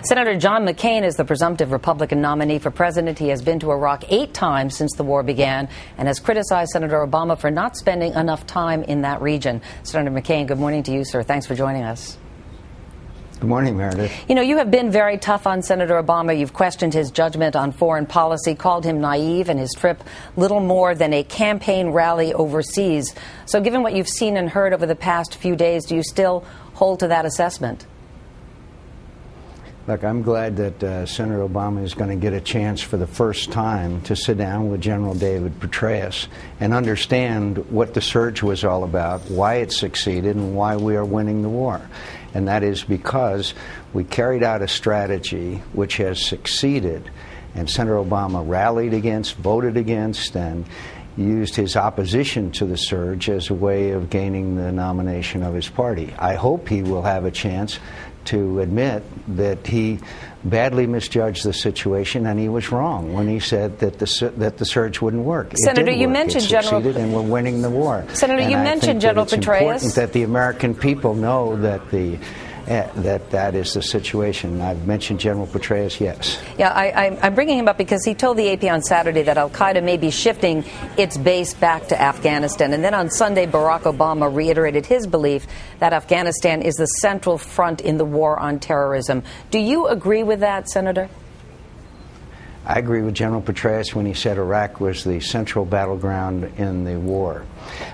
Senator John McCain is the presumptive Republican nominee for president. He has been to Iraq 8 times since the war began and has criticized Senator Obama for not spending enough time in that region. Senator McCain, good morning to you, sir. Thanks for joining us. Good morning, Meredith. You know, you have been very tough on Senator Obama. You've questioned his judgment on foreign policy, called him naive, and his trip little more than a campaign rally overseas. So given what you've seen and heard over the past few days, do you still hold to that assessment? Look, I'm glad that Senator Obama is going to get a chance for the first time to sit down with General David Petraeus and understand what the surge was all about, why it succeeded, and why we are winning the war. And that is because we carried out a strategy which has succeeded, and Senator Obama rallied against, voted against, and used his opposition to the surge as a way of gaining the nomination of his party. I hope he will have a chance to admit that he badly misjudged the situation and he was wrong when he said that the surge wouldn't work. Senator, you mentioned General, and we're winning the war. Senator, you mentioned General Petraeus. It's important that the American people know that that is the situation. I've mentioned General Petraeus, yes. Yeah, I'm bringing him up because he told the AP on Saturday that al-Qaeda may be shifting its base back to Afghanistan. And then on Sunday, Barack Obama reiterated his belief that Afghanistan is the central front in the war on terrorism. Do you agree with that, Senator? I agree with General Petraeus when he said Iraq was the central battleground in the war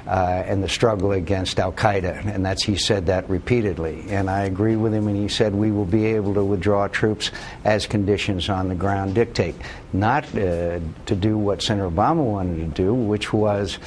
and the struggle against Al-Qaeda, and he said that repeatedly. And I agree with him when he said we will be able to withdraw troops as conditions on the ground dictate. Not to do what Senator Obama wanted to do, which was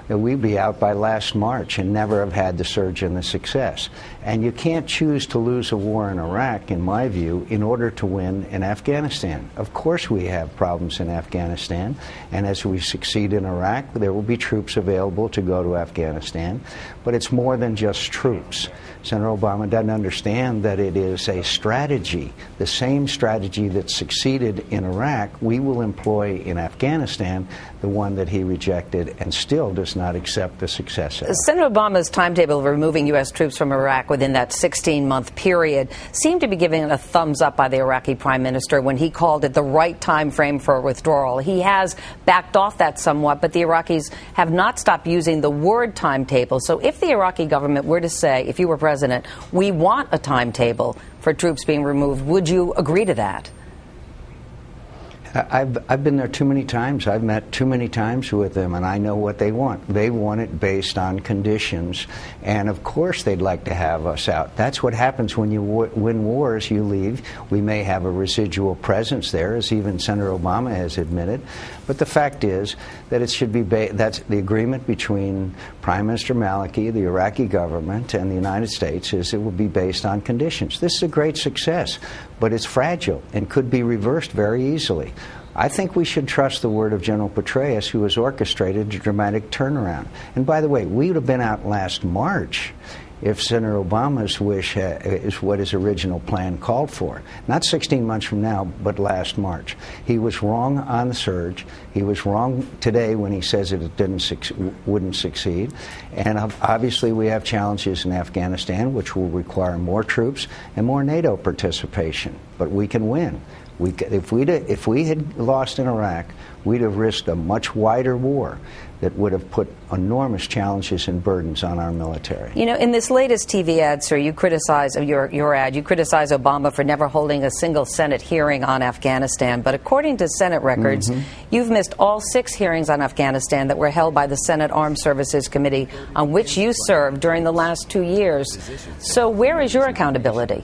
that we'd be out by last March and never have had the surge and the success. And you can't choose to lose a war in Iraq, in my view, in order to win in Afghanistan. Of course we have problems in Afghanistan, and as we succeed in Iraq, there will be troops available to go to Afghanistan. But it's more than just troops. Senator Obama doesn't understand that it is a strategy, the same strategy that succeeded in Iraq, we will employ in Afghanistan, the one that he rejected and still does not accept the success of. Senator Obama's timetable of removing U.S. troops from Iraq within that 16-month period seemed to be given a thumbs up by the Iraqi prime minister when he called it the right time frame for withdrawal. He has backed off that somewhat, but the Iraqis have not stopped using the word timetable. So if the Iraqi government were to say, if you were president, we want a timetable for troops being removed, would you agree to that? I've been there too many times. I've met too many times with them, and I know what they want. They want it based on conditions, and of course they'd like to have us out. That's what happens when you win wars. You leave. We may have a residual presence there, as even Senator Obama has admitted, but the fact is that it should be that's the agreement between Prime Minister Maliki, the Iraqi government, and the United States is it will be based on conditions. This is a great success, but it's fragile and could be reversed very easily. I think we should trust the word of General Petraeus, who has orchestrated a dramatic turnaround. And by the way, we would have been out last March if Senator Obama's wish is what his original plan called for. Not 16 months from now, but last March. He was wrong on the surge. He was wrong today when he says that it wouldn't succeed. And obviously we have challenges in Afghanistan, which will require more troops and more NATO participation. But we can win. If we had lost in Iraq, we'd have risked a much wider war that would have put enormous challenges and burdens on our military. You know, in this latest TV ad, sir, you criticize your ad. You criticize Obama for never holding a single Senate hearing on Afghanistan. But according to Senate records, you've missed all 6 hearings on Afghanistan that were held by the Senate Armed Services Committee, on which you served during the last 2 years. So where is your accountability?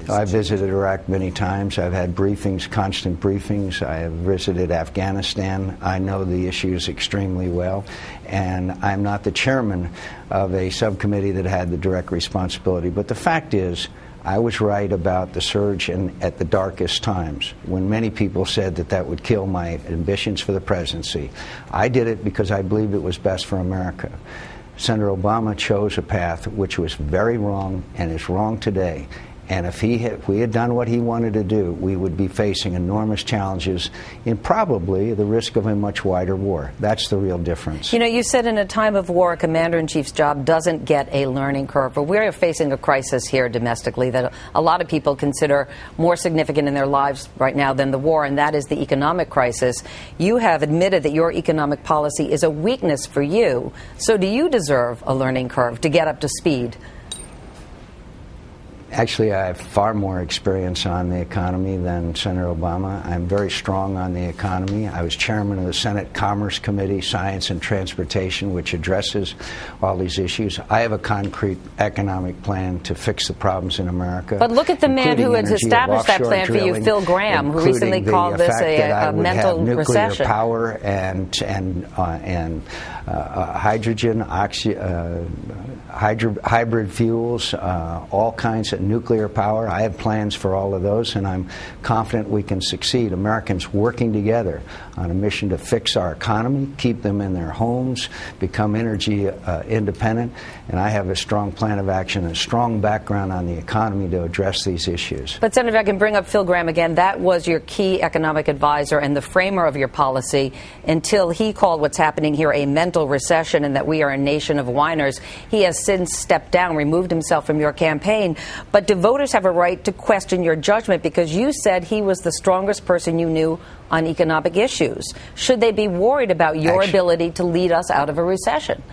I've visited Iraq many times. I've had briefings, constant briefings. I have visited Afghanistan. I know the issues extremely well. And I'm not the chairman of a subcommittee that had the direct responsibility. But the fact is, I was right about the surge at the darkest times, when many people said that that would kill my ambitions for the presidency. I did it because I believed it was best for America. Senator Obama chose a path which was very wrong and is wrong today. And if we had done what he wanted to do, we would be facing enormous challenges in probably the risk of a much wider war. That's the real difference. You know, you said in a time of war, a commander-in-chief's job doesn't get a learning curve. But we're facing a crisis here domestically that a lot of people consider more significant in their lives right now than the war, and that is the economic crisis. You have admitted that your economic policy is a weakness for you. So do you deserve a learning curve to get up to speed? Actually, I have far more experience on the economy than Senator Obama. I'm very strong on the economy. I was chairman of the Senate Commerce Committee, Science and Transportation, which addresses all these issues. I have a concrete economic plan to fix the problems in America. But look at the man who has established that plan for you, Phil Graham, who recently called this a mental recession. Power and hydrogen, hybrid fuels, all kinds of nuclear power. I have plans for all of those, and I'm confident we can succeed. Americans working together on a mission to fix our economy, keep them in their homes, become energy independent, and I have a strong plan of action and a strong background on the economy to address these issues. But, Senator, if I can bring up Phil Graham again, that was your key economic advisor and the framer of your policy until he called what's happening here a mental recession and that we are a nation of whiners. He has since stepped down, removed himself from your campaign. But do voters have a right to question your judgment because you said he was the strongest person you knew on economic issues? Should they be worried about your ability to lead us out of a recession?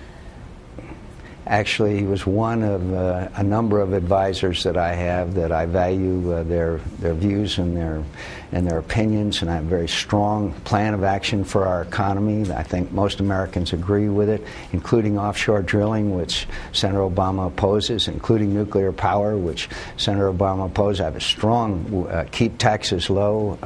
Actually, he was one of a number of advisors that I have that I value their views and their opinions, and I have a very strong plan of action for our economy. I think most Americans agree with it, including offshore drilling, which Senator Obama opposes, including nuclear power, which Senator Obama opposes. I have a strong keep taxes low.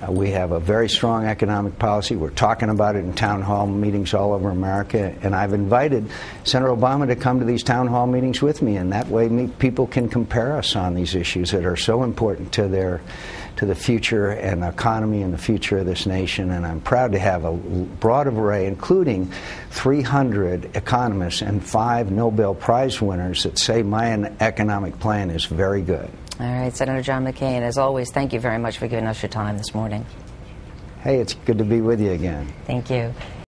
We have a very strong economic policy. We're talking about it in town hall meetings all over America, and I've invited Senator Obama to come to these town hall meetings with me, and that way people can compare us on these issues that are so important to the future and economy and the future of this nation. And I'm proud to have a broad array, including 300 economists and 5 Nobel Prize winners that say my economic plan is very good. All right, Senator John McCain, as always, thank you very much for giving us your time this morning. Hey, it's good to be with you again. Thank you.